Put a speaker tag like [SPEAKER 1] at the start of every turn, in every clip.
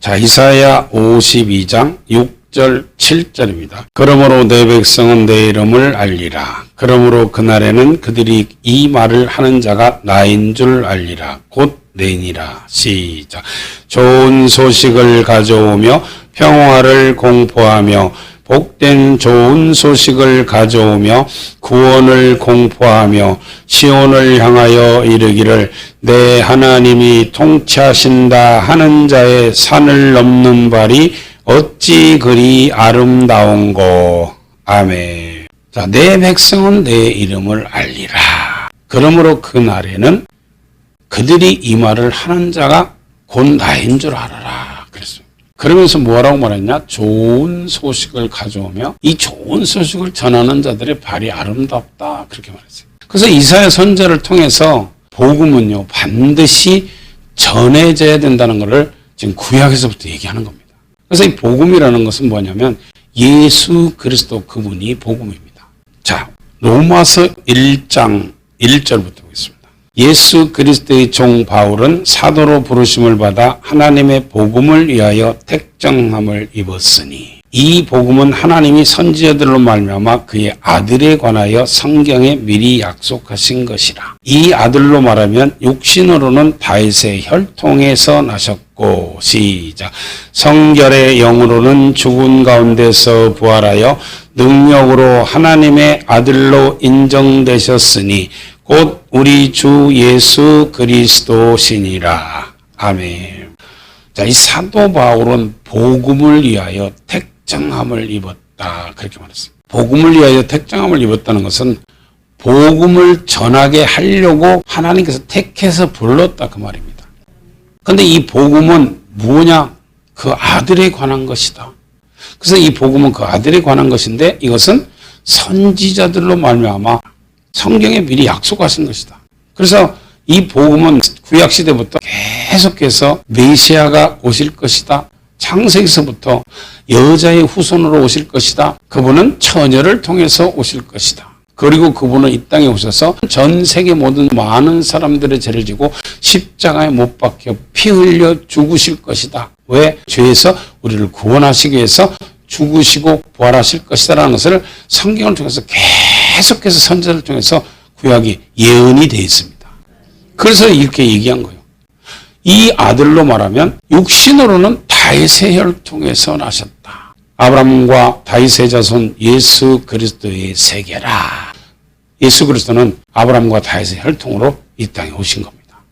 [SPEAKER 1] 자, 이사야 52장 6절 7절입니다. 그러므로 내 백성은 내 이름을 알리라. 그러므로 그날에는 그들이 이 말을 하는 자가 나인 줄 알리라. 곧 내니라. 시작. 좋은 소식을 가져오며 평화를 공포하며 복된 좋은 소식을 가져오며 구원을 공포하며 시온을 향하여 이르기를 내 하나님이 통치하신다 하는 자의 산을 넘는 발이 어찌 그리 아름다운고. 아멘. 자, 내 백성은 내 이름을 알리라. 그러므로 그 날에는 그들이 이 말을 하는 자가 곧 나인 줄 알아라. 그랬어요. 그러면서 뭐라고 말했냐? 좋은 소식을 가져오며 이 좋은 소식을 전하는 자들의 발이 아름답다. 그렇게 말했어요. 그래서 이사야 선지자를 통해서 복음은요, 반드시 전해져야 된다는 것을 지금 구약에서부터 얘기하는 겁니다. 그래서 이 복음이라는 것은 뭐냐면 예수 그리스도 그분이 복음입니다. 자, 로마서 1장 1절부터 보겠습니다. 예수 그리스도의 종 바울은 사도로 부르심을 받아 하나님의 복음을 위하여 택정함을 입었으니 이 복음은 하나님이 선지자들로 말미암아 그의 아들에 관하여 성경에 미리 약속하신 것이라. 이 아들로 말하면 육신으로는 다윗의 혈통에서 나셨고, 시작. 성결의 영으로는 죽은 가운데서 부활하여 능력으로 하나님의 아들로 인정되셨으니 곧 우리 주 예수 그리스도시니라. 아멘. 자, 이 사도 바울은 복음을 위하여 택정함을 입었다. 그렇게 말했어요. 복음을 위하여 택정함을 입었다는 것은 복음을 전하게 하려고 하나님께서 택해서 불렀다. 그 말입니다. 그런데 이 복음은 뭐냐? 그 아들에 관한 것이다. 그래서 이 복음은 그 아들에 관한 것인데 이것은 선지자들로 말미암아 성경에 미리 약속하신 것이다. 그래서 이 복음은 구약시대부터 계속해서 메시아가 오실 것이다. 창세기서부터 여자의 후손으로 오실 것이다. 그분은 처녀를 통해서 오실 것이다. 그리고 그분은 이 땅에 오셔서 전 세계 모든 많은 사람들의 죄를 지고 십자가에 못 박혀 피 흘려 죽으실 것이다. 왜? 죄에서 우리를 구원하시기 위해서 죽으시고 부활하실 것이다라는 것을 성경을 통해서 계속해서 선지자를 통해서 구약이 예언이 되어 있습니다. 그래서 이렇게 얘기한 거예요. 이 아들로 말하면 육신으로는 다윗의 혈통에서 나셨다. 아브라함과 다윗의 자손 예수 그리스도의 세계라. 예수 그리스도는 아브라함과 다윗의 혈통으로 이 땅에 오신 겁니다.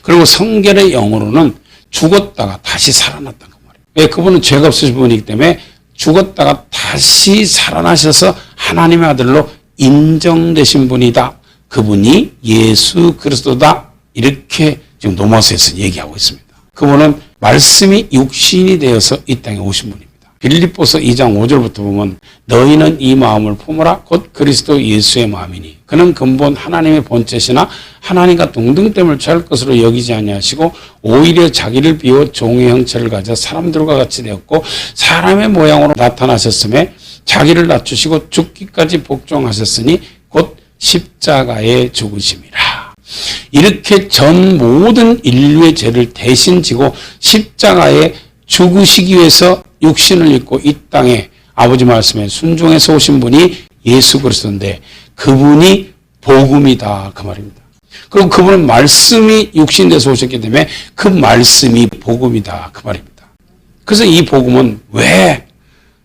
[SPEAKER 1] 그리고 성결의 영으로는 죽었다가 다시 살아났다는 말이에요. 왜? 그분은 죄가 없으신 분이기 때문에 죽었다가 다시 살아나셔서 하나님의 아들로 인정되신 분이다. 그분이 예수 그리스도다. 이렇게 지금 로마서에서 얘기하고 있습니다. 그분은 말씀이 육신이 되어서 이 땅에 오신 분입니다. 빌립보서 2장 5절부터 보면 너희는 이 마음을 품으라 곧 그리스도 예수의 마음이니 그는 근본 하나님의 본체시나 하나님과 동등됨을 취할 것으로 여기지 아니하시고 오히려 자기를 비워 종의 형체를 가져 사람들과 같이 되었고 사람의 모양으로 나타나셨음에 자기를 낮추시고 죽기까지 복종하셨으니 곧 십자가에 죽으심이라. 이렇게 전 모든 인류의 죄를 대신 지고 십자가에 죽으시기 위해서 육신을 입고 이 땅에 아버지 말씀에 순종해서 오신 분이 예수 그리스도인데 그분이 복음이다. 그 말입니다. 그리고 그분은 말씀이 육신 돼서 오셨기 때문에 그 말씀이 복음이다. 그 말입니다. 그래서 이 복음은 왜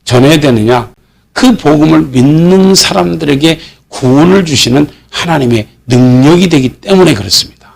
[SPEAKER 1] 전해야 되느냐? 그 복음을 믿는 사람들에게 구원을 주시는 하나님의 능력이 되기 때문에 그렇습니다.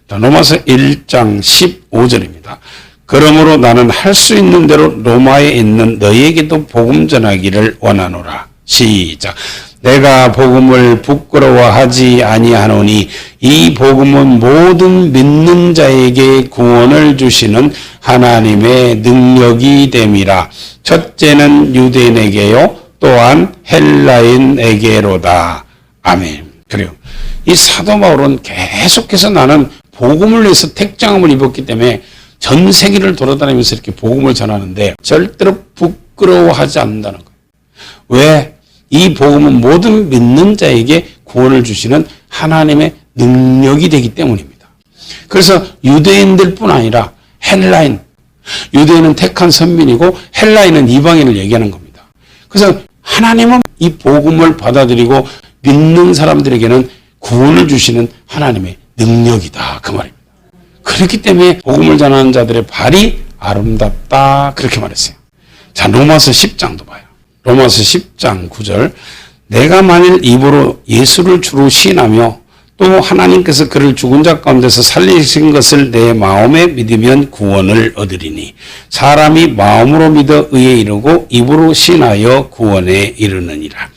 [SPEAKER 1] 로마서 1장 15절입니다. 그러므로 나는 할 수 있는 대로 로마에 있는 너희에게도 복음 전하기를 원하노라. 시작. 내가 복음을 부끄러워하지 아니하노니 이 복음은 모든 믿는 자에게 구원을 주시는 하나님의 능력이 됨이라. 첫째는 유대인에게요 또한 헬라인에게로다. 아멘. 그래요. 이 사도 바울은 계속해서 나는 복음을 위해서 택정함을 입었기 때문에 전 세계를 돌아다니면서 이렇게 복음을 전하는데 절대로 부끄러워하지 않는다는 거예요. 왜? 이 복음은 모든 믿는 자에게 구원을 주시는 하나님의 능력이 되기 때문입니다. 그래서 유대인들뿐 아니라 헬라인, 유대인은 택한 선민이고 헬라인은 이방인을 얘기하는 겁니다. 그래서 하나님은 이 복음을 받아들이고 믿는 사람들에게는 구원을 주시는 하나님의 능력이다. 그 말입니다. 그렇기 때문에 복음을 전하는 자들의 발이 아름답다. 그렇게 말했어요. 자, 로마서 10장도 봐요. 로마서 10장 9절. 내가 만일 입으로 예수를 주로 시인하며 또 하나님께서 그를 죽은 자 가운데서 살리신 것을 내 마음에 믿으면 구원을 얻으리니 사람이 마음으로 믿어 의에 이르고 입으로 시인하여 구원에 이르느니라.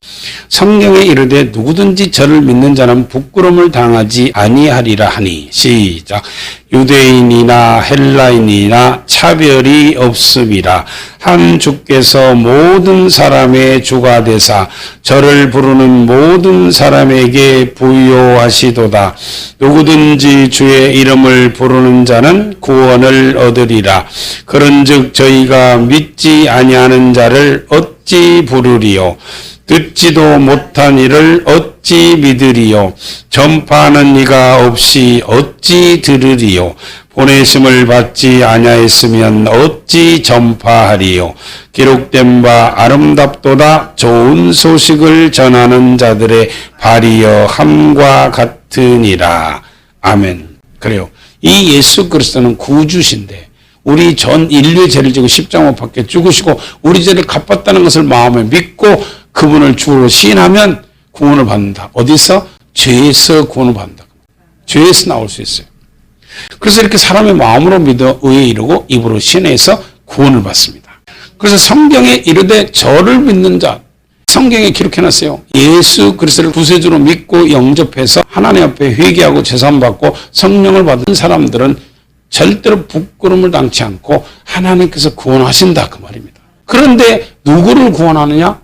[SPEAKER 1] 성경에 이르되 누구든지 저를 믿는 자는 부끄러움을 당하지 아니하리라 하니 시작. 유대인이나 헬라인이나 차별이 없음이라. 한 주께서 모든 사람의 주가 되사 저를 부르는 모든 사람에게 부요하시도다. 누구든지 주의 이름을 부르는 자는 구원을 얻으리라. 그런즉 저희가 믿지 아니하는 자를 어찌 부르리요? 듣지도 못한 이를 어찌 믿으리요? 전파하는 이가 없이 어찌 들으리요? 보내심을 받지 아니하였으면 어찌 전파하리요? 기록된 바 아름답도다. 좋은 소식을 전하는 자들의 발이여 함과 같으니라. 아멘. 그래요. 이 예수 그리스도는 구주신데 우리 전 인류의 죄를 지고 십자가 밖에 죽으시고 우리 죄를 갚았다는 것을 마음에 믿고 그분을 주로 시인하면 구원을 받는다. 어디서? 죄에서 구원을 받는다. 죄에서 나올 수 있어요. 그래서 이렇게 사람의 마음으로 믿어 의에 이르고 입으로 시인해서 구원을 받습니다. 그래서 성경에 이르되 저를 믿는 자, 성경에 기록해놨어요. 예수 그리스도를 구세주로 믿고 영접해서 하나님 앞에 회개하고 제사함 받고 성령을 받은 사람들은 절대로 부끄러움을 당치 않고 하나님께서 구원하신다. 그 말입니다. 그런데 누구를 구원하느냐?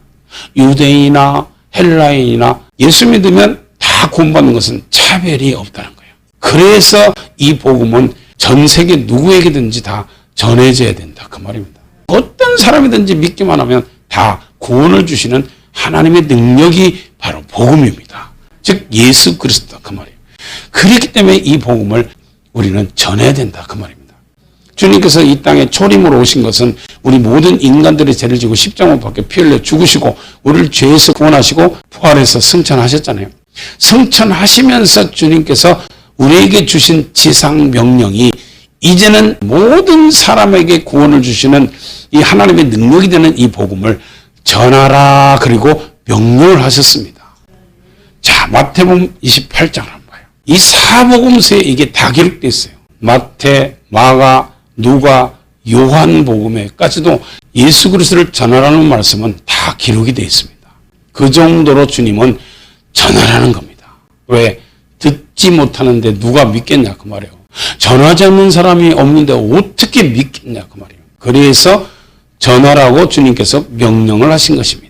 [SPEAKER 1] 유대인이나 헬라인이나 예수 믿으면 다 구원받는 것은 차별이 없다는 거예요. 그래서 이 복음은 전 세계 누구에게든지 다 전해져야 된다. 그 말입니다. 어떤 사람이든지 믿기만 하면 다 구원을 주시는 하나님의 능력이 바로 복음입니다. 즉 예수 그리스도다. 그 말이에요. 그렇기 때문에 이 복음을 우리는 전해야 된다. 그 말입니다. 주님께서 이 땅에 초림으로 오신 것은 우리 모든 인간들의 죄를 지고 십자가 밖에 피 흘려 죽으시고 우리를 죄에서 구원하시고 부활해서 승천하셨잖아요. 승천하시면서 주님께서 우리에게 주신 지상 명령이 이제는 모든 사람에게 구원을 주시는 이 하나님의 능력이 되는 이 복음을 전하라. 그리고 명령을 하셨습니다. 자, 마태복음 28장을 한번 봐요. 이 사복음서에 이게 다 기록되어 있어요. 마태, 마가, 누가, 요한복음에까지도 예수 그리스도를 전하라는 말씀은 다 기록이 되어 있습니다. 그 정도로 주님은 전하라는 겁니다. 왜? 듣지 못하는데 누가 믿겠냐 그 말이에요. 전하지 않는 사람이 없는데 어떻게 믿겠냐 그 말이에요. 그래서 전하라고 주님께서 명령을 하신 것입니다.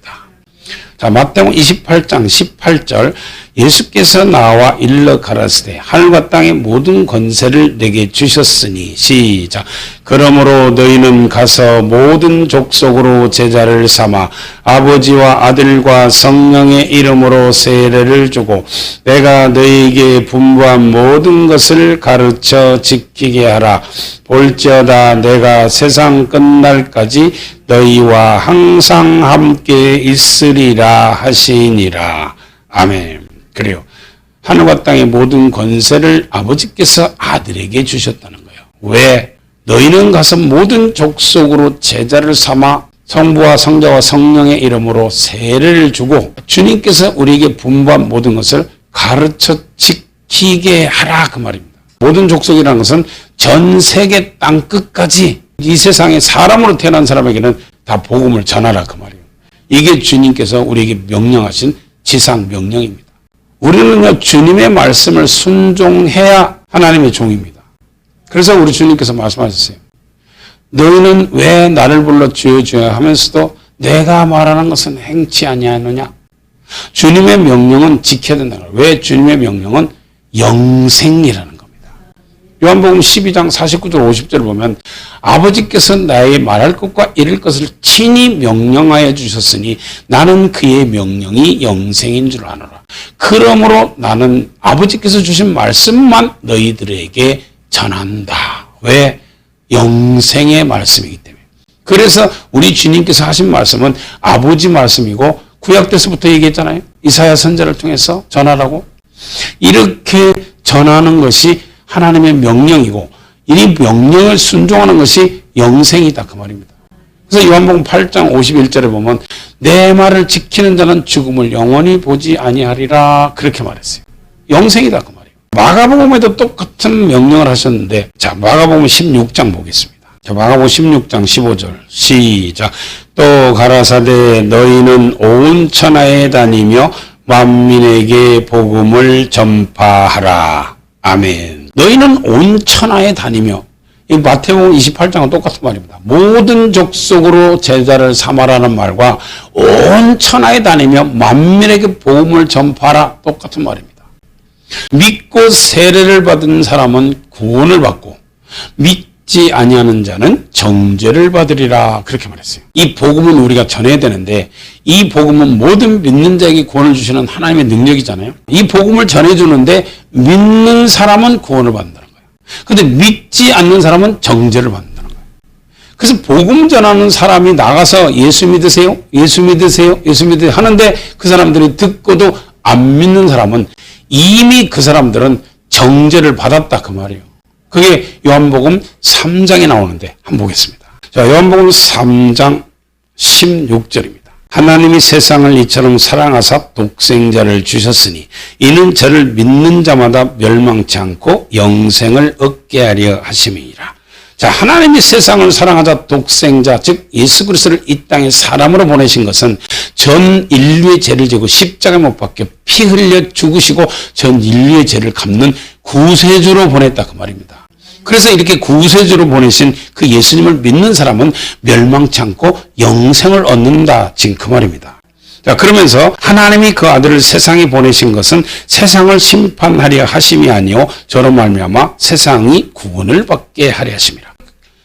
[SPEAKER 1] 자, 마태복음 28장 18절. 예수께서 나와 일러 가라사대 하늘과 땅의 모든 권세를 내게 주셨으니 시작. 그러므로 너희는 가서 모든 족속으로 제자를 삼아 아버지와 아들과 성령의 이름으로 세례를 주고 내가 너희에게 분부한 모든 것을 가르쳐 지키게 하라. 볼지어다 내가 세상 끝날까지 너희와 항상 함께 있으리라 하시니라. 아멘. 그래요. 하늘과 땅의 모든 권세를 아버지께서 아들에게 주셨다는 거예요. 왜? 너희는 가서 모든 족속으로 제자를 삼아 성부와 성자와 성령의 이름으로 세례를 주고 주님께서 우리에게 분부한 모든 것을 가르쳐 지키게 하라. 그 말입니다. 모든 족속이라는 것은 전 세계 땅 끝까지 이 세상에 사람으로 태어난 사람에게는 다 복음을 전하라. 그 말이에요. 이게 주님께서 우리에게 명령하신 지상 명령입니다. 우리는요, 주님의 말씀을 순종해야 하나님의 종입니다. 그래서 우리 주님께서 말씀하셨어요. 너희는 왜 나를 불러 주여 주여 하면서도 내가 말하는 것은 행치 아니하느냐? 주님의 명령은 지켜야 된다는 거예요. 왜? 주님의 명령은 영생이라는 겁니다. 요한복음 12장 49절 50절을 보면 아버지께서 나의 말할 것과 이를 것을 친히 명령하여 주셨으니 나는 그의 명령이 영생인 줄 아노라. 그러므로 나는 아버지께서 주신 말씀만 너희들에게 전한다. 왜? 영생의 말씀이기 때문에. 그래서 우리 주님께서 하신 말씀은 아버지 말씀이고 구약 때서부터 얘기했잖아요. 이사야 선지자를 통해서 전하라고. 이렇게 전하는 것이 하나님의 명령이고 이 명령을 순종하는 것이 영생이다 그 말입니다. 그래서 요한복음 8장 51절에 보면 내 말을 지키는 자는 죽음을 영원히 보지 아니하리라 그렇게 말했어요. 영생이다 그 말이에요. 마가복음에도 똑같은 명령을 하셨는데 자 마가복음 16장 보겠습니다. 자, 마가복음 16장 15절 시작. 또 가라사대 너희는 온 천하에 다니며 만민에게 복음을 전파하라. 아멘. 너희는 온 천하에 다니며 이 마태복음 28장은 똑같은 말입니다. 모든 족속으로 제자를 삼아라는 말과 온 천하에 다니며 만민에게 복음을 전파하라 똑같은 말입니다. 믿고 세례를 받은 사람은 구원을 받고 믿지 아니하는 자는 정죄를 받으리라 그렇게 말했어요. 이 복음은 우리가 전해야 되는데 이 복음은 모든 믿는 자에게 구원을 주시는 하나님의 능력이잖아요. 이 복음을 전해주는데 믿는 사람은 구원을 받는다는 거예요. 근데 믿지 않는 사람은 정죄를 받는다는 거예요. 그래서 복음 전하는 사람이 나가서 예수 믿으세요? 예수 믿으세요? 예수 믿으세요? 하는데 그 사람들이 듣고도 안 믿는 사람은 이미 그 사람들은 정죄를 받았다 그 말이에요. 그게 요한복음 3장에 나오는데 한번 보겠습니다. 자, 요한복음 3장 16절입니다. 하나님이 세상을 이처럼 사랑하사 독생자를 주셨으니 이는 저를 믿는 자마다 멸망치 않고 영생을 얻게 하려 하심이니라. 자, 하나님이 세상을 사랑하자 독생자 즉 예수 그리스도를 이 땅에 사람으로 보내신 것은 전 인류의 죄를 지고 십자가에 못 박혀 피 흘려 죽으시고 전 인류의 죄를 갚는 구세주로 보냈다 그 말입니다. 그래서 이렇게 구세주로 보내신 그 예수님을 믿는 사람은 멸망치 않고 영생을 얻는다 지금 그 말입니다. 자, 그러면서 하나님이 그 아들을 세상에 보내신 것은 세상을 심판하려 하심이 아니요 저로 말미암아 세상이 구원을 받게 하려 하심이라.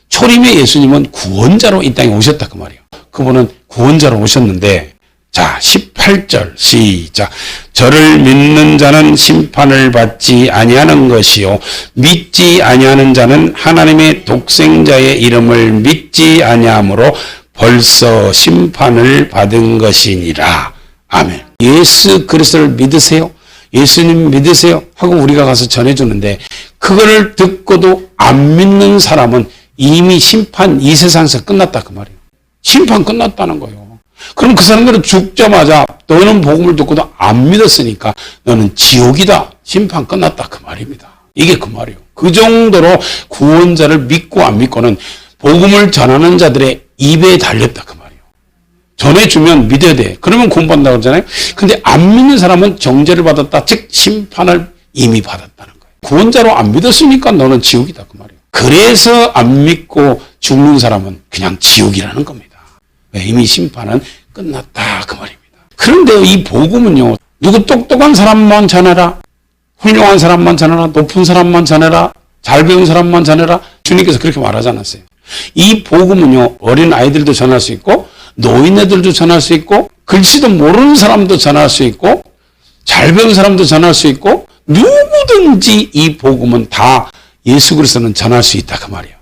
[SPEAKER 1] 초림의 예수님은 구원자로 이 땅에 오셨다 그 말이에요. 그분은 구원자로 오셨는데 자 18절 시작. 저를 믿는 자는 심판을 받지 아니하는 것이요 믿지 아니하는 자는 하나님의 독생자의 이름을 믿지 아니하므로 벌써 심판을 받은 것이니라. 아멘. 예수 그리스도를 믿으세요? 예수님 믿으세요? 하고 우리가 가서 전해주는데 그거를 듣고도 안 믿는 사람은 이미 심판 이 세상에서 끝났다 그 말이에요. 심판 끝났다는 거예요. 그럼 그 사람들은 죽자마자 너는 복음을 듣고도 안 믿었으니까 너는 지옥이다. 심판 끝났다 그 말입니다. 이게 그 말이에요. 그 정도로 구원자를 믿고 안 믿고는 복음을 전하는 자들의 입에 달렸다 그 말이에요. 전해주면 믿어야 돼. 그러면 구원받는다고 그러잖아요. 근데 안 믿는 사람은 정죄를 받았다. 즉 심판을 이미 받았다는 거예요. 구원자로 안 믿었으니까 너는 지옥이다 그 말이에요. 그래서 안 믿고 죽는 사람은 그냥 지옥이라는 겁니다. 이미 심판은 끝났다 그 말입니다. 그런데 이 복음은요. 누구 똑똑한 사람만 전해라. 훌륭한 사람만 전해라. 높은 사람만 전해라. 잘 배운 사람만 전해라. 주님께서 그렇게 말하지 않았어요. 이 복음은요. 어린 아이들도 전할 수 있고 노인네들도 전할 수 있고 글씨도 모르는 사람도 전할 수 있고 잘 배운 사람도 전할 수 있고 누구든지 이 복음은 다 예수 그리스도는 전할 수 있다 그 말이에요.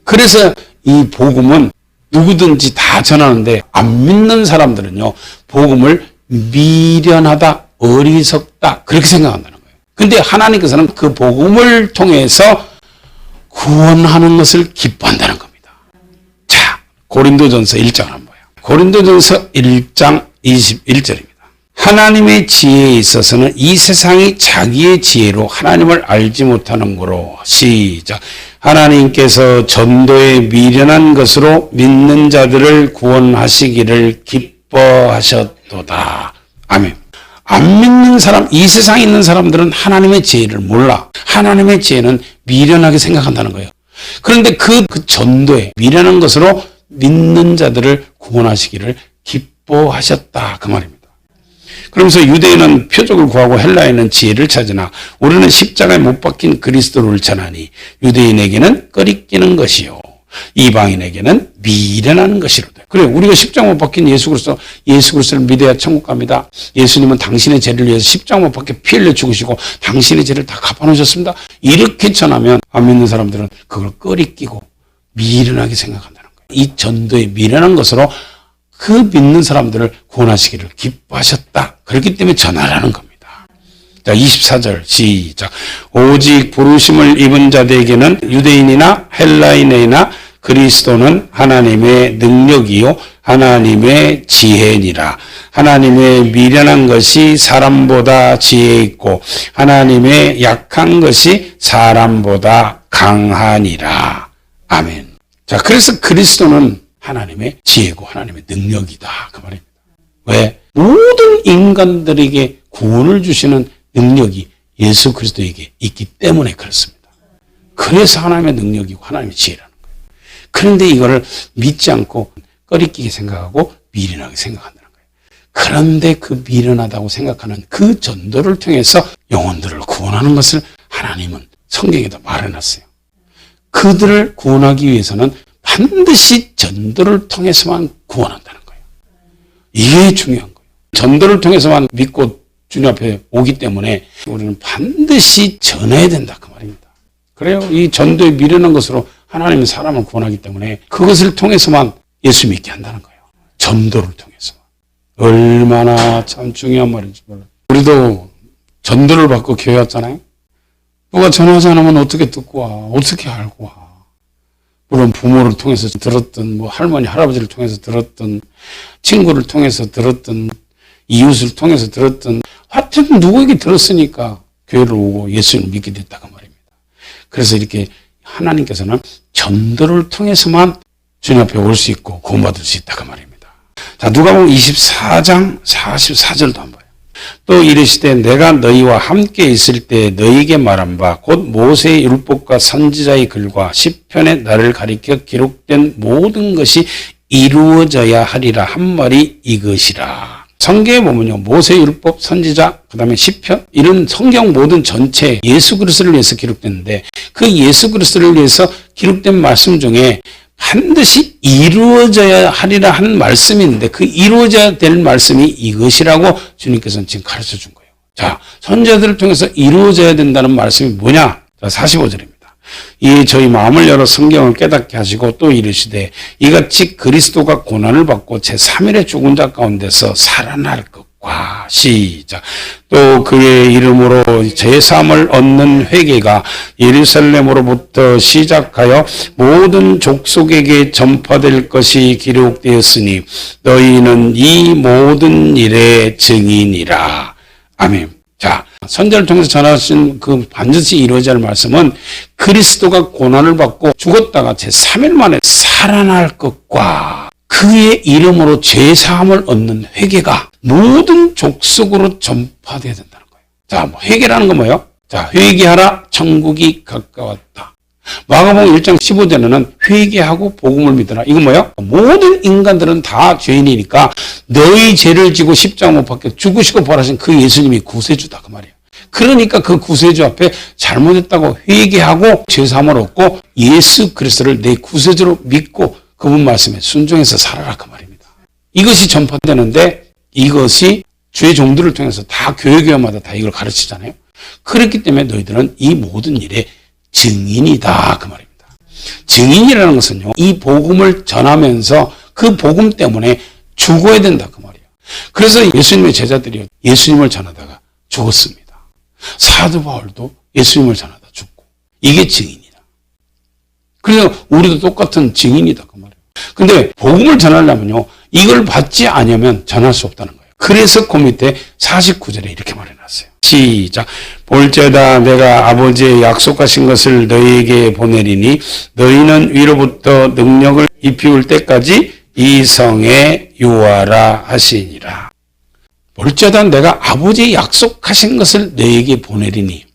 [SPEAKER 1] 그래서 이 복음은 누구든지 다 전하는데 안 믿는 사람들은요. 복음을 미련하다, 어리석다 그렇게 생각한다는 거예요. 근데 하나님께서는 그 복음을 통해서 구원하는 것을 기뻐한다는 겁니다. 자, 고린도전서 1장을 한번 봐요. 고린도전서 1장 21절입니다. 하나님의 지혜에 있어서는 이 세상이 자기의 지혜로 하나님을 알지 못하는 거로 시작. 하나님께서 전도에 미련한 것으로 믿는 자들을 구원하시기를 기뻐하셨도다. 아멘. 안 믿는 사람, 이 세상에 있는 사람들은 하나님의 지혜를 몰라. 하나님의 지혜는 미련하게 생각한다는 거예요. 그런데 그 전도에 미련한 것으로 믿는 자들을 구원하시기를 기뻐하셨다. 그 말입니다. 그러면서 유대인은 표적을 구하고 헬라인은 지혜를 찾으나 우리는 십자가에 못 박힌 그리스도를 전하니 유대인에게는 꺼리끼는 것이요 이방인에게는 미련한 것이로다. 그래, 우리가 십자가 못 박힌 예수 그리스도를 믿어야 천국 갑니다. 예수님은 당신의 죄를 위해서 십자가 못 박혀 피 흘려 죽으시고 당신의 죄를 다 갚아놓으셨습니다. 이렇게 전하면 안 믿는 사람들은 그걸 꺼리끼고 미련하게 생각한다는 거예요. 이 전도에 미련한 것으로 그 믿는 사람들을 구원하시기를 기뻐하셨다. 그렇기 때문에 전하라는 겁니다. 자, 24절 시작. 오직 부르심을 입은 자들에게는 유대인이나 헬라인이나 그리스도는 하나님의 능력이요 하나님의 지혜니라. 하나님의 미련한 것이 사람보다 지혜 있고 하나님의 약한 것이 사람보다 강하니라. 아멘. 자, 그래서 그리스도는 하나님의 지혜고 하나님의 능력이다. 그 말입니다. 왜? 모든 인간들에게 구원을 주시는 능력이 예수 그리스도에게 있기 때문에 그렇습니다. 그래서 하나님의 능력이고 하나님의 지혜라는 거예요. 그런데 이거를 믿지 않고 꺼리끼게 생각하고 미련하게 생각한다는 거예요. 그런데 그 미련하다고 생각하는 그 전도를 통해서 영혼들을 구원하는 것을 하나님은 성경에도 말해놨어요. 그들을 구원하기 위해서는 반드시 전도를 통해서만 구원한다는 거예요. 이게 중요한 거예요. 전도를 통해서만 믿고 주님 앞에 오기 때문에 우리는 반드시 전해야 된다 그 말입니다. 그래요. 이 전도에 미련한 것으로 하나님은 사람을 구원하기 때문에 그것을 통해서만 예수 믿게 한다는 거예요. 전도를 통해서만. 얼마나 참 중요한 말인지 몰라요. 우리도 전도를 받고 교회 왔잖아요. 누가 전하지 않으면 어떻게 듣고 와? 어떻게 알고 와? 물론 부모를 통해서 들었던, 할머니, 할아버지를 통해서 들었던, 친구를 통해서 들었던, 이웃을 통해서 들었던, 하여튼 누구에게 들었으니까 교회를 오고 예수를 믿게 됐다고 말입니다. 그래서 이렇게 하나님께서는 전도를 통해서만 주님 앞에 올 수 있고 구원받을 수 있다고 말입니다. 자, 누가복음 24장 44절도 한번 봐요. 또 이르시되 내가 너희와 함께 있을 때 너희에게 말한 바 곧 모세의 율법과 선지자의 글과 시편에 나를 가리켜 기록된 모든 것이 이루어져야 하리라 한 말이 이것이라. 성경에 보면요, 모세 율법, 선지자, 그 다음에 시편, 이런 성경 모든 전체 예수 그리스도를 위해서 기록됐는데 그 예수 그리스도를 위해서 기록된 말씀 중에 반드시 이루어져야 하리라 한 말씀이 있는데 그 이루어져야 될 말씀이 이것이라고 주님께서는 지금 가르쳐 준 거예요. 자, 선지자들을 통해서 이루어져야 된다는 말씀이 뭐냐? 자, 45절입니다. 이 저희 마음을 열어 성경을 깨닫게 하시고 또 이르시되 이같이 그리스도가 고난을 받고 제3일에 죽은 자 가운데서 살아날 것과 시작. 또 그의 이름으로 제사함을 얻는 회개가 예루살렘으로부터 시작하여 모든 족속에게 전파될 것이 기록되었으니 너희는 이 모든 일의 증인이라. 아멘. 자, 선지자를 통해서 전하신 그 반드시 이루어져야 할 말씀은 그리스도가 고난을 받고 죽었다가 제3일 만에 살아날 것과 그의 이름으로 죄사함을 얻는 회개가 모든 족속으로 전파되어야 된다는 거예요. 자, 회개라는 건 뭐예요? 자, 회개하라 천국이 가까웠다. 마가복음 1장 15절에는 회개하고 복음을 믿으라. 이건 뭐예요? 모든 인간들은 다 죄인이니까 너희 죄를 지고 십자가 못 박혀 죽으시고 부활하신 그 예수님이 구세주다 그 말이에요. 그러니까 그 구세주 앞에 잘못했다고 회개하고 죄사함을 얻고 예수 그리스도를 내 구세주로 믿고 그분 말씀에 순종해서 살아라 그 말입니다. 이것이 전파되는데 이것이 주의 종들을 통해서 다 교회마다 다 이걸 가르치잖아요. 그렇기 때문에 너희들은 이 모든 일에 증인이다 그 말입니다. 증인이라는 것은요, 이 복음을 전하면서 그 복음 때문에 죽어야 된다 그 말이에요. 그래서 예수님의 제자들이 예수님을 전하다가 죽었습니다. 사도 바울도 예수님을 전하다 죽고 이게 증인이다. 그래서 우리도 똑같은 증인이다 그 말이에요. 근데 복음을 전하려면요, 이걸 받지 않으면 전할 수 없다는 거예요. 그래서 그 밑에 49절에 이렇게 말해놨어요. 시작. 볼지어다 내가 아버지의 약속하신 것을 너희에게 보내리니 너희는 위로부터 능력을 입히울 때까지 이 성에 유하라 하시니라. 볼지어다 내가 아버지의 약속하신 것을 너희에게 보내리니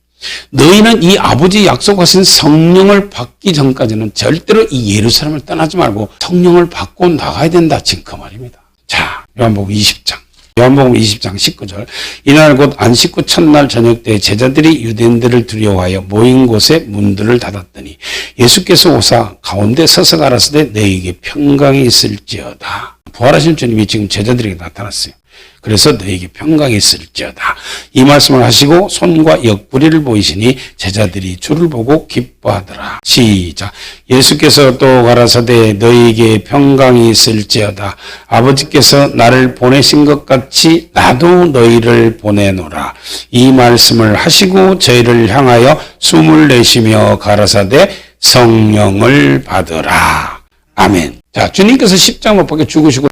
[SPEAKER 1] 너희는 이 아버지 약속하신 성령을 받기 전까지는 절대로 이 예루살렘을 떠나지 말고 성령을 받고 나가야 된다. 지금 그 말입니다. 자, 요한복음 20장. 요한복음 20장 19절. 이날 곧 안식구 첫날 저녁 때 제자들이 유대인들을 두려워하여 모인 곳에 문들을 닫았더니 예수께서 오사 가운데 서서 가라사대 너희에게 평강이 있을지어다. 부활하신 주님이 지금 제자들에게 나타났어요. 그래서 너에게 평강이 있을지어다. 이 말씀을 하시고 손과 옆구리를 보이시니 제자들이 주를 보고 기뻐하더라. 시작. 예수께서 또 가라사대 너에게 평강이 있을지어다. 아버지께서 나를 보내신 것 같이 나도 너희를 보내노라. 이 말씀을 하시고 저희를 향하여 숨을 내쉬며 가라사대 성령을 받으라. 아멘. 자, 주님께서 십자가 못 박혀 죽으시고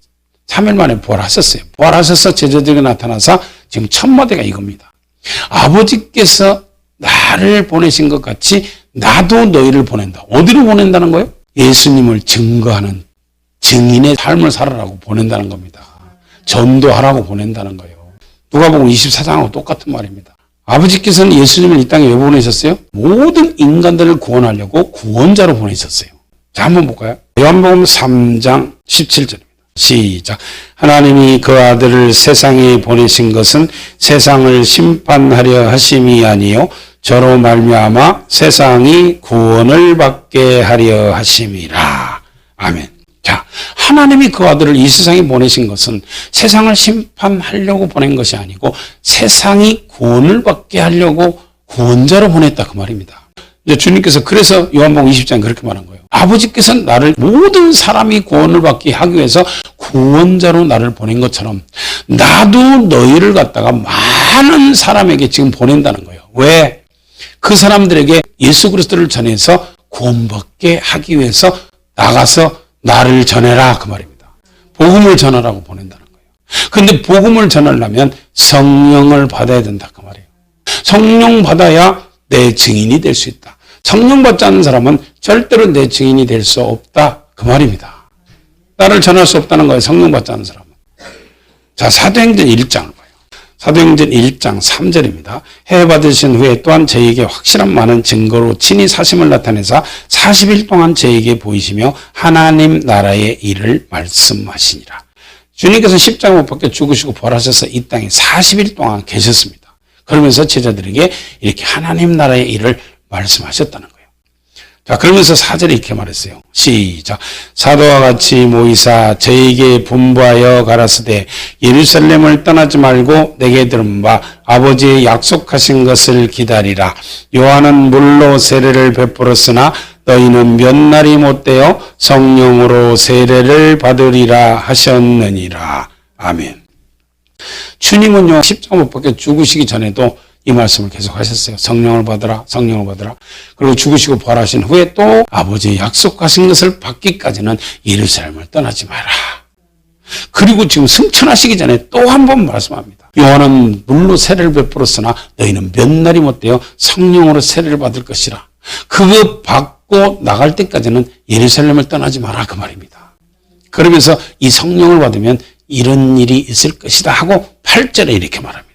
[SPEAKER 1] 3일 만에 부활하셨어요. 부활하셔서 제자들에게 나타나서 지금 첫 마디가 이겁니다. 아버지께서 나를 보내신 것 같이 나도 너희를 보낸다. 어디로 보낸다는 거예요? 예수님을 증거하는 증인의 삶을 살아라고 보낸다는 겁니다. 전도하라고 보낸다는 거예요. 누가복음 24장하고 똑같은 말입니다. 아버지께서는 예수님을 이 땅에 왜 보내셨어요? 모든 인간들을 구원하려고 구원자로 보내셨어요. 자, 한번 볼까요? 요한복음 3장 17절입니다. 시작. 하나님이 그 아들을 세상에 보내신 것은 세상을 심판하려 하심이 아니요 저로 말미암아 세상이 구원을 받게 하려 하심이라. 아멘. 자, 하나님이 그 아들을 이 세상에 보내신 것은 세상을 심판하려고 보낸 것이 아니고 세상이 구원을 받게 하려고 구원자로 보냈다 그 말입니다. 이제 주님께서 그래서 요한복음 20장 그렇게 말한 거예요. 아버지께서는 나를 모든 사람이 구원을 받게 하기 위해서 구원자로 나를 보낸 것처럼 나도 너희를 갖다가 많은 사람에게 지금 보낸다는 거예요. 왜? 그 사람들에게 예수 그리스도를 전해서 구원받게 하기 위해서 나가서 나를 전해라 그 말입니다. 복음을 전하라고 보낸다는 거예요. 그런데 복음을 전하려면 성령을 받아야 된다 그 말이에요. 성령 받아야 내 증인이 될 수 있다. 성령 받지 않는 사람은 절대로 내 증인이 될 수 없다 그 말입니다. 나를 전할 수 없다는 거예요. 성령 받지 않는 사람은. 자, 사도행전 1장을 봐요. 사도행전 1장 3절입니다. 해 받으신 후에 또한 저에게 확실한 많은 증거로 친히 사심을 나타내사 40일 동안 저에게 보이시며 하나님 나라의 일을 말씀하시니라. 주님께서 십자가 못 박혀 죽으시고 부활하셔서 이 땅에 40일 동안 계셨습니다. 그러면서 제자들에게 이렇게 하나님 나라의 일을 말씀하셨다는 거예요. 자, 그러면서 4절에 이렇게 말했어요. 시작. 사도와 같이 모이사 저에게 분부하여 가라사대 예루살렘을 떠나지 말고 내게 들은 바 아버지의 약속하신 것을 기다리라. 요한은 물로 세례를 베풀었으나 너희는 몇 날이 못되어 성령으로 세례를 받으리라 하셨느니라. 아멘. 주님은요, 십자가 못 박혀 죽으시기 전에도 이 말씀을 계속 하셨어요. 성령을 받으라, 성령을 받으라. 그리고 죽으시고 부활하신 후에 또 아버지의 약속하신 것을 받기까지는 예루살렘을 떠나지 마라. 그리고 지금 승천하시기 전에 또 한 번 말씀합니다. 요한은 물로 세례를 베풀었으나 너희는 몇 날이 못되어 성령으로 세례를 받을 것이라. 그거 받고 나갈 때까지는 예루살렘을 떠나지 마라 그 말입니다. 그러면서 이 성령을 받으면 이런 일이 있을 것이다 하고 8절에 이렇게 말합니다.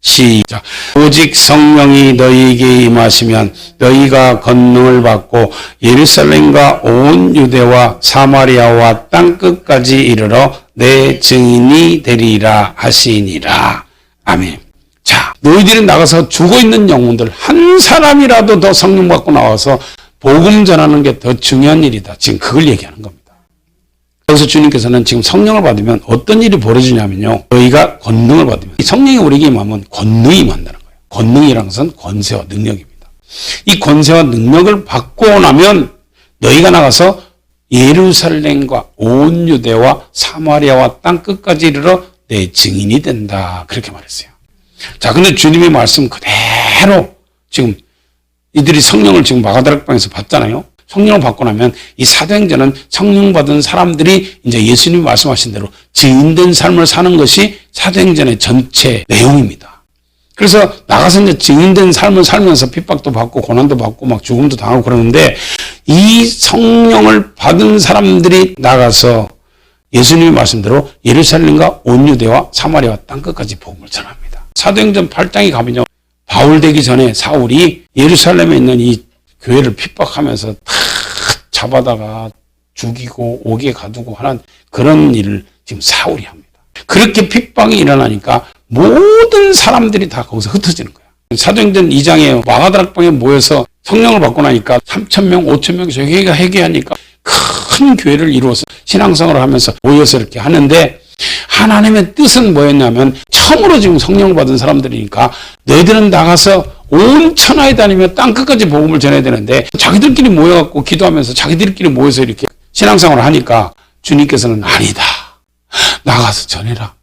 [SPEAKER 1] 시작. 오직 성령이 너희에게 임하시면 너희가 권능을 받고 예루살렘과 온 유대와 사마리아와 땅끝까지 이르러 내 증인이 되리라 하시니라. 아멘. 자, 너희들이 나가서 죽어있는 영혼들 한 사람이라도 더 성령 받고 나와서 복음 전하는 게 더 중요한 일이다. 지금 그걸 얘기하는 겁니다. 그래서 주님께서는 지금 성령을 받으면 어떤 일이 벌어지냐면요. 너희가 권능을 받으면 성령이 우리에게 임하면 권능이 임한다는 거예요. 권능이라는 것은 권세와 능력입니다. 이 권세와 능력을 받고 나면 너희가 나가서 예루살렘과 온 유대와 사마리아와 땅끝까지 이르러 내 증인이 된다. 그렇게 말했어요. 자, 근데 주님의 말씀 그대로 지금 이들이 성령을 지금 마가다락방에서 받잖아요. 성령을 받고 나면 이 사도행전은 성령 받은 사람들이 이제 예수님이 말씀하신 대로 증인된 삶을 사는 것이 사도행전의 전체 내용입니다. 그래서 나가서 이제 증인된 삶을 살면서 핍박도 받고 고난도 받고 막 죽음도 당하고 그러는데 이 성령을 받은 사람들이 나가서 예수님의 말씀대로 예루살렘과 온 유대와 사마리아와 땅끝까지 복음을 전합니다. 사도행전 8장에 가면요. 바울 되기 전에 사울이 예루살렘에 있는 이 교회를 핍박하면서 다 잡아다가 죽이고 옥에 가두고 하는 그런 일을 지금 사울이 합니다. 그렇게 핍박이 일어나니까 모든 사람들이 다 거기서 흩어지는 거예요. 사도행전 2장에 마가다락방에 모여서 성령을 받고 나니까 3,000명, 5,000명에서 회개하니까 큰 교회를 이루어서 신앙생활을 하면서 모여서 이렇게 하는데 하나님의 뜻은 뭐였냐면 처음으로 지금 성령을 받은 사람들이니까 너희들은 나가서 온 천하에 다니며 땅끝까지 복음을 전해야 되는데 자기들끼리 모여갖고 기도하면서 자기들끼리 모여서 이렇게 신앙생활을 하니까 주님께서는 아니다. 나가서 전해라.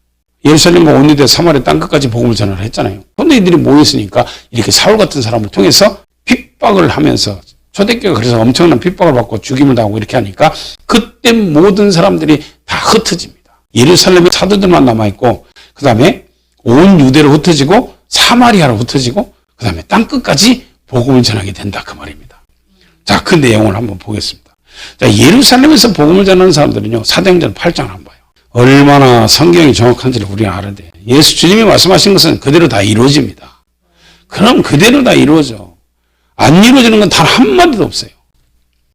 [SPEAKER 1] 예루살렘과 온 유대 사마리아 땅끝까지 복음을 전하라 했잖아요. 그런데 이들이 모였으니까 이렇게 사울 같은 사람을 통해서 핍박을 하면서 초대교회가 그래서 엄청난 핍박을 받고 죽임을 당하고 이렇게 하니까 그때 모든 사람들이 다 흩어집니다. 예루살렘에 사도들만 남아있고 그 다음에 온 유대로 흩어지고 사마리아로 흩어지고 그 다음에 땅끝까지 복음을 전하게 된다 그 말입니다. 자, 그 내용을 한번 보겠습니다. 자, 예루살렘에서 복음을 전하는 사람들은요 사도행전 8장을 한번 봐요. 얼마나 성경이 정확한지를 우리가 아는데 예수 주님이 말씀하신 것은 그대로 다 이루어집니다. 그럼 그대로 다 이루어져. 안 이루어지는 건 단 한마디도 없어요.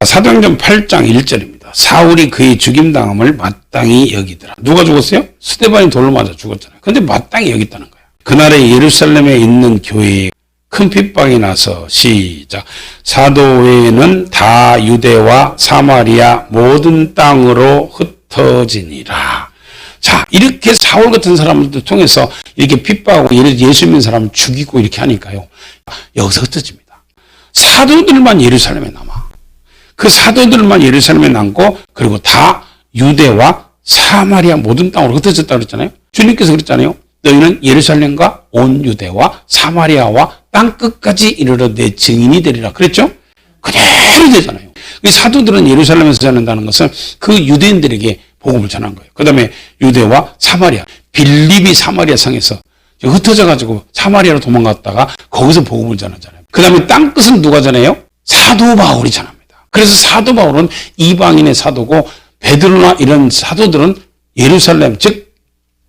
[SPEAKER 1] 사도행전 8장 1절입니다. 사울이 그의 죽임당함을 마땅히 여기더라. 누가 죽었어요? 스데반이 돌로 맞아 죽었잖아요. 근데 마땅히 여겼다는 거예요. 그날에 예루살렘에 있는 교회에 큰 핍박이 나서 시작. 사도 외에는 다 유대와 사마리아 모든 땅으로 흩어지니라. 자, 이렇게 사울 같은 사람들도 통해서 이렇게 핍박하고 예수 믿는 사람을 죽이고 이렇게 하니까요. 여기서 흩어집니다. 사도들만 예루살렘에 남아. 그 사도들만 예루살렘에 남고 그리고 다 유대와 사마리아 모든 땅으로 흩어졌다고 그랬잖아요. 주님께서 그랬잖아요. 너희는 예루살렘과 온 유대와 사마리아와 땅끝까지 이르러 내 증인이 되리라. 그랬죠? 그대로 되잖아요. 사도들은 예루살렘에서 전한다는 것은 그 유대인들에게 복음을 전한 거예요. 그 다음에 유대와 사마리아, 빌립이 사마리아 성에서 흩어져가지고 사마리아로 도망갔다가 거기서 복음을 전하잖아요. 그 다음에 땅끝은 누가 전해요? 사도 바울이 전합니다. 그래서 사도 바울은 이방인의 사도고 베드로나 이런 사도들은 예루살렘 즉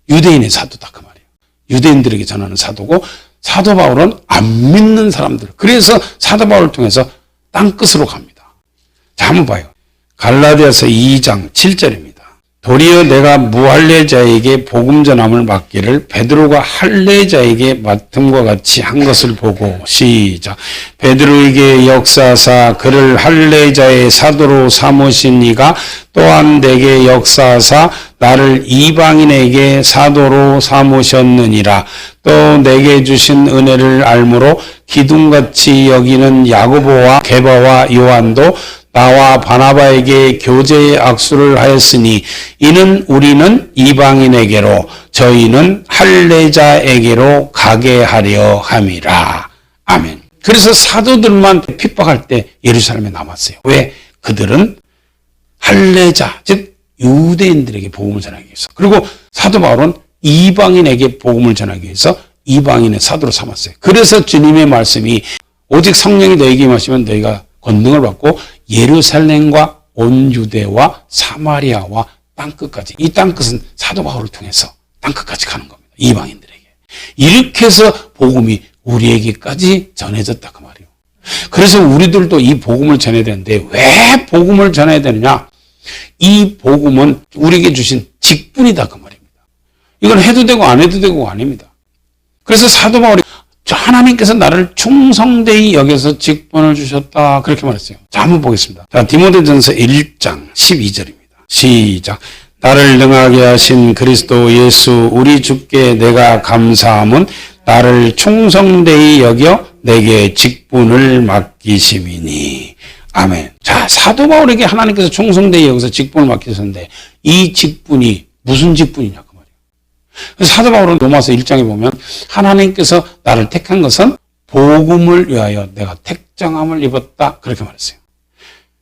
[SPEAKER 1] 유대인의 사도다 그 말이에요. 유대인들에게 전하는 사도고 사도 바울은 안 믿는 사람들. 그래서 사도 바울을 통해서 땅끝으로 갑니다. 자, 한번 봐요. 갈라디아서 2장 7절입니다. 도리어 내가 무할례자에게 복음 전함을 맡기를 베드로가 할례자에게 맡음과 같이 한 것을 보고 시작. 베드로에게 역사하사 그를 할례자의 사도로 삼으신 이가 또한 내게 역사하사 나를 이방인에게 사도로 삼으셨느니라. 또 내게 주신 은혜를 알므로 기둥같이 여기는 야고보와 게바와 요한도 나와 바나바에게 교제의 악수를 하였으니 이는 우리는 이방인에게로 저희는 할례자에게로 가게 하려 함이라. 아멘. 그래서 사도들만 핍박할 때 예루살렘에 남았어요. 왜? 그들은 할례자 즉 유대인들에게 복음을 전하기 위해서 그리고 사도 바울은 이방인에게 복음을 전하기 위해서 이방인의 사도로 삼았어요. 그래서 주님의 말씀이 오직 성령이 너희에게 임하시면 너희가 권능을 받고 예루살렘과 온 유대와 사마리아와 땅끝까지 이 땅끝은 사도 바울을 통해서 땅끝까지 가는 겁니다. 이방인들에게. 이렇게 해서 복음이 우리에게까지 전해졌다 그 말이에요. 그래서 우리들도 이 복음을 전해야 되는데 왜 복음을 전해야 되느냐? 이 복음은 우리에게 주신 직분이다 그 말입니다. 이건 해도 되고 안 해도 되고 아닙니다. 그래서 사도 바울이 하나님께서 나를 충성되이 여겨서 직분을 주셨다 그렇게 말했어요. 자, 한번 보겠습니다. 자, 디모데전서 1장 12절입니다. 시작. 나를 능하게 하신 그리스도 예수 우리 주께 내가 감사함은 나를 충성되이 여겨 내게 직분을 맡기심이니. 아멘. 자, 사도 바울에게 하나님께서 충성되이 여기서 직분을 맡기셨는데 이 직분이 무슨 직분이냐 그 말이에요. 그래서 사도 바울은 로마서 1장에 보면 하나님께서 나를 택한 것은 복음을 위하여 내가 택정함을 입었다 그렇게 말했어요.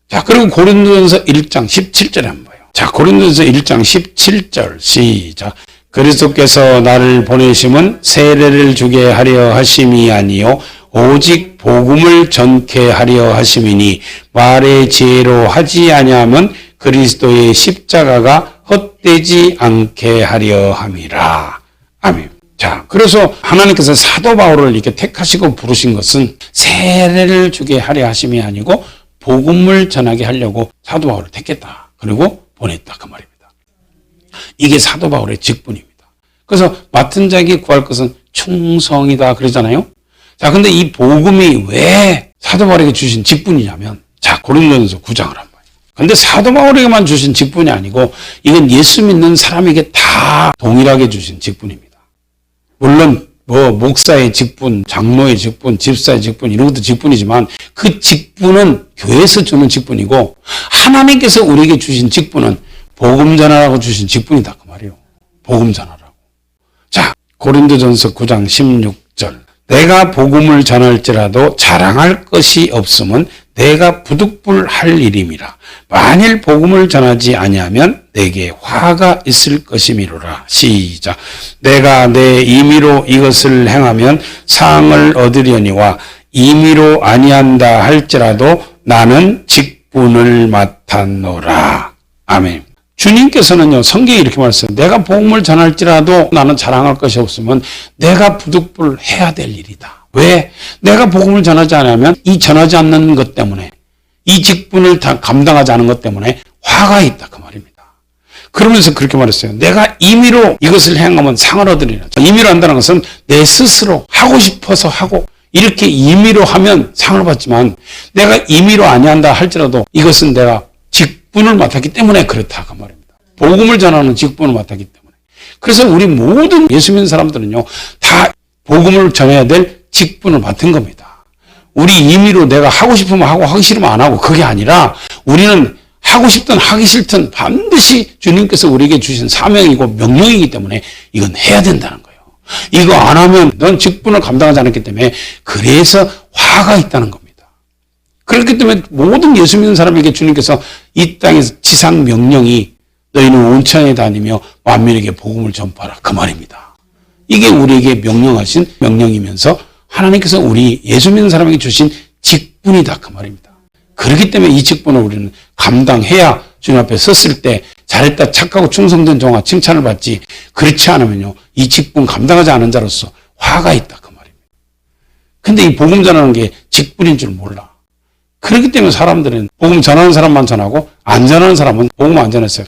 [SPEAKER 1] 자, 그리고 고린도전서 1장 17절에 한번 봐요. 자, 고린도전서 1장 17절 시작. 그리스도께서 나를 보내심은 세례를 주게 하려 하심이 아니요 오직 복음을 전케 하려 하심이니 말의 지혜로 하지 아니하면 그리스도의 십자가가 헛되지 않게 하려 함이라. 아멘. 자, 그래서 하나님께서 사도 바울을 이렇게 택하시고 부르신 것은 세례를 주게 하려 하심이 아니고 복음을 전하게 하려고 사도 바울을 택했다. 그리고 보냈다 그 말입니다. 이게 사도 바울의 직분입니다. 그래서 맡은 자에게 구할 것은 충성이다 그러잖아요. 자, 근데 이 복음이 왜 사도 바울에게 주신 직분이냐면 자, 고린도전서 9장을 한번 봐요. 근데 사도 바울에게만 주신 직분이 아니고 이건 예수 믿는 사람에게 다 동일하게 주신 직분입니다. 물론 목사의 직분, 장로의 직분, 집사의 직분 이런 것도 직분이지만 그 직분은 교회에서 주는 직분이고 하나님께서 우리에게 주신 직분은 복음 전하라고 주신 직분이다 그 말이에요. 복음 전하라고. 자, 고린도전서 9장 16절. 내가 복음을 전할지라도 자랑할 것이 없으면 내가 부득불할 일임이라. 만일 복음을 전하지 아니하면 내게 화가 있을 것이미로라. 시작. 내가 내 임의로 이것을 행하면 상을 얻으려니와 임의로 아니한다 할지라도 나는 직분을 맡았노라. 아멘. 주님께서는요, 성경에 이렇게 말했어요. 내가 복음을 전할지라도 나는 자랑할 것이 없으면 내가 부득불해야 될 일이다. 왜? 내가 복음을 전하지 않으면 이 전하지 않는 것 때문에 이 직분을 다 감당하지 않은 것 때문에 화가 있다 그 말입니다. 그러면서 그렇게 말했어요. 내가 임의로 이것을 행하면 상을 얻으리라. 임의로 한다는 것은 내 스스로 하고 싶어서 하고 이렇게 임의로 하면 상을 받지만 내가 임의로 아니한다 할지라도 이것은 내가 직분을 맡았기 때문에 그렇다 그 말입니다. 복음을 전하는 직분을 맡았기 때문에. 그래서 우리 모든 예수 믿는 사람들은요 다 복음을 전해야 될 직분을 맡은 겁니다. 우리 임의로 내가 하고 싶으면 하고 하기 싫으면 안 하고 그게 아니라 우리는 하고 싶든 하기 싫든 반드시 주님께서 우리에게 주신 사명이고 명령이기 때문에 이건 해야 된다는 거예요. 이거 안 하면 넌 직분을 감당하지 않았기 때문에 그래서 화가 있다는 겁니다. 그렇기 때문에 모든 예수 믿는 사람에게 주님께서 이 땅에서 지상 명령이 너희는 온천에 다니며 만민에게 복음을 전파하라 그 말입니다. 이게 우리에게 명령하신 명령이면서 하나님께서 우리 예수 믿는 사람에게 주신 직분이다 그 말입니다. 그렇기 때문에 이 직분을 우리는 감당해야 주님 앞에 섰을 때 잘했다 착하고 충성된 종아 칭찬을 받지 그렇지 않으면요 이 직분 감당하지 않은 자로서 화가 있다 그 말입니다. 근데 이 복음 전하는 게 직분인 줄 몰라. 그렇기 때문에 사람들은 복음 전하는 사람만 전하고 안 전하는 사람은 복음 안 전했어요.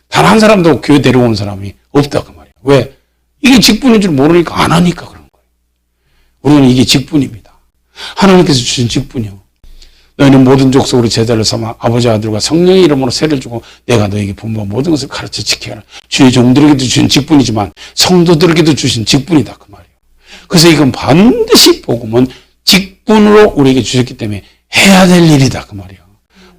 [SPEAKER 1] 단 한 사람도 교회 데려오는 사람이 없다 그 말이에요. 왜? 이게 직분인 줄 모르니까 안 하니까 그런 거예요. 우리는 이게 직분입니다. 하나님께서 주신 직분이요. 너희는 모든 족속으로 제자를 삼아 아버지 아들과 성령의 이름으로 세를 주고 내가 너에게 분부한 모든 것을 가르쳐 지켜라. 주의 종들에게도 주신 직분이지만 성도들에게도 주신 직분이다 그 말이에요. 그래서 이건 반드시 복음은 직분으로 우리에게 주셨기 때문에 해야 될 일이다 그 말이에요.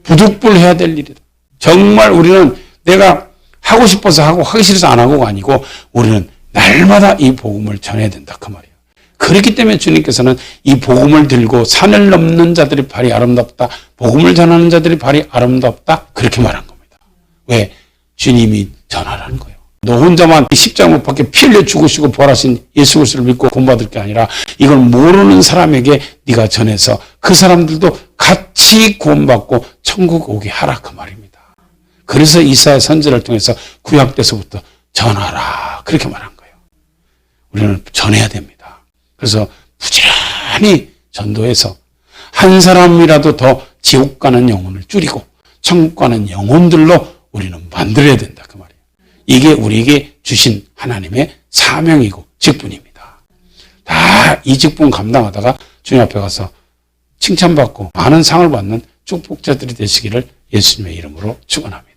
[SPEAKER 1] 부득불해야 될 일이다. 정말 우리는 내가 하고 싶어서 하고 하기 싫어서 안 하고가 아니고 우리는 날마다 이 복음을 전해야 된다 그 말이에요. 그렇기 때문에 주님께서는 이 복음을 들고 산을 넘는 자들의 발이 아름답다. 복음을 전하는 자들의 발이 아름답다. 그렇게 말한 겁니다. 왜? 주님이 전하라는 거예요. 너 혼자만 십자가 못 박혀 피 흘려 죽으시고 부활하신 예수 그리스도를 믿고 구원받을 게 아니라 이걸 모르는 사람에게 네가 전해서 그 사람들도 같이 구원받고 천국 오게 하라 그 말입니다. 그래서 이사야 선지자를 통해서 구약 때서부터 전하라 그렇게 말한 거예요. 우리는 전해야 됩니다. 그래서 부지런히 전도해서 한 사람이라도 더 지옥 가는 영혼을 줄이고 천국 가는 영혼들로 우리는 만들어야 된다 그 말이에요. 이게 우리에게 주신 하나님의 사명이고 직분입니다. 다 이 직분 감당하다가 주님 앞에 가서 칭찬받고 많은 상을 받는 축복자들이 되시기를 예수님의 이름으로 축원합니다.